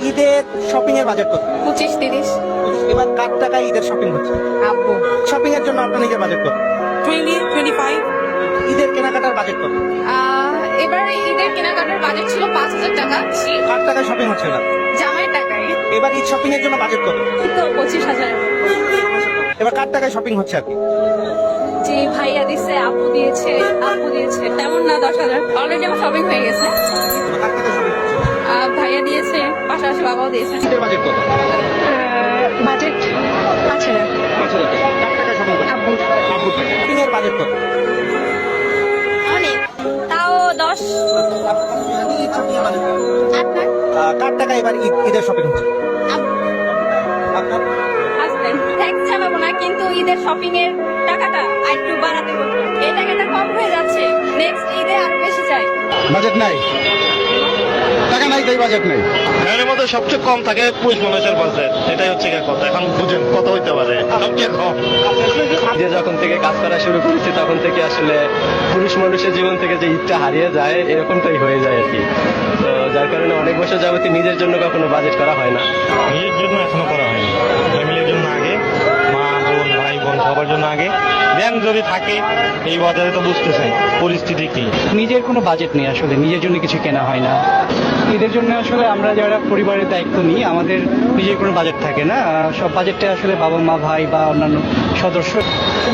ঈদের শপিং এর বাজেট কত? 25-30। এবার কার টাকায় ঈদের শপিং হচ্ছে? আব্বু। শপিং এর জন্য আপনার নিজের বাজেট কত? 20-25। ঈদের কেনাকাটার বাজেট কত? এবার ঈদের কেনাকাটার বাজেট ছিল 5,000 টাকা। কার টাকায় শপিং হচ্ছে এবার? জামাইয়ের টাকায় এবার ঈদ শপিং এর জন্য বাজেট কত? তো 25,000। এবার কার টাকায় শপিং হচ্ছে আর কি? যে ভাইয়া দিছে, আপু দিয়েছে, তেমন না 10,000। অলরেডি আমার শপিং হয়ে গেছে। এবার কার টাকায় শপিং হচ্ছে? ভাইয়া দিয়েছে, পাশাপাশি বাবাও দিয়েছে। ঈদের বাজেট কত? বাজেট 5,000। 5,000 টাকা। কার টাকায় শপিং হচ্ছে? আব্বু। আব্বুর টাকা। শপিং এর বাজেট কত? অনেক, তাও 10। ঈদ শপিং এর বাজেট কত? আপনার কার টাকায় এবার ঈদের শপিং হচ্ছে? আব্বু। আপনার? হাজবেন্ড ট্যাক্স ছাড়াবো না, কিন্তু ঈদের শপিং এর টাকাটা একটু বাড়াতে বলবো। এই টাকাটা কম হয়ে যাচ্ছে, নেক্সট ঈদে আরো বেশি চাই। বাজেট নাই, টাকা নাই, তাই বাজেট নাই। এর মধ্যে সবচেয়ে কম থাকে পুরুষ মানুষের বাজেট, এটাই হচ্ছে গিয়ে কথা। এখন বুঝেন কত হইতে পারে, সবচেয়ে কম। যে যখন থেকে কাজ করা শুরু করেছি তখন থেকে আসলে পুরুষ মানুষের জীবন থেকে যে ঈদটা হারিয়ে যায় এরকমটাই হয়ে যায় আর কি। তো যার কারণে অনেক বছর যাবতীয় নিজের জন্য কখনো বাজেট করা হয় না। নিজের জন্য এখনো করা হয়নি, ফ্যামিলির জন্য আগে, মা বোন ভাই বোন সবার জন্য আগে, দেন যদি থাকে। এই বাজারে তো বুঝতেছেন পরিস্থিতি কি। নিজের কোনো বাজেট নেই, আসলে নিজের জন্য কিছু কেনা হয় না। ঈদের জন্য আসলে আমরা যারা পরিবারের দায়িত্ব নিই, আমাদের নিজের কোনো বাজেট থাকে না। সব বাজেটটা আসলে বাবা মা ভাই বা অন্যান্য সদস্য।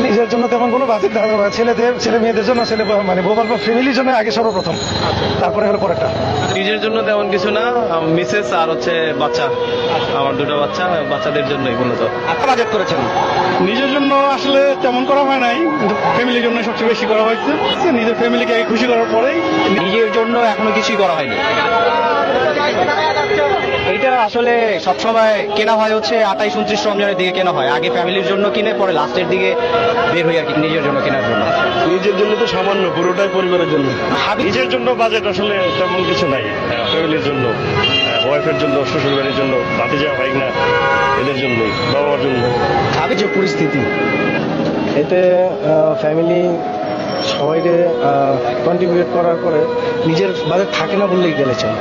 নিজের জন্য তেমন কোনো বাজেট দেখা যাবে না। ছেলে মেয়েদের জন্য, মানে বোবার ফ্যামিলির জন্য আগে সর্বপ্রথম, তারপরে হলো পরেরটা। নিজের জন্য তেমন কিছু না, মিসেস আর হচ্ছে বাচ্চা, আমার দুটো বাচ্চাদের জন্যই মূলত। আপনার বাজেট করেছেন? নিজের জন্য আসলে তেমন করা হয় নাই, কিন্তু ফ্যামিলির জন্য সবচেয়ে বেশি করা হয়েছে। নিজের ফ্যামিলিকে আগে খুশি করার পরেই নিজের জন্য এখনো কিছুই করা হয়নি। এটা আসলে সবসময় কেনা হয় হচ্ছে 28-29 রমজানের দিকে কেনা হয়। আগে ফ্যামিলির জন্য কিনে, পরে লাস্টের দিকে বের হই আর কি নিজের জন্য কেনার জন্য। নিজের জন্য তো সামান্য, পুরোটাই পরিবারের জন্য। নিজের জন্য বাজেট আসলে তেমন কিছু নাই। ফ্যামিলির জন্য, ওয়াইফের জন্য, শ্বশুর বাড়ির জন্য, ভাতিজা ভাই না, এদের জন্যই, বাবার জন্য। আমি যে পরিস্থিতি, এতে ফ্যামিলি সবাইকে কন্ট্রিবিউট করার পরে নিজের বাজেট থাকে না বললেই গেলে চলে।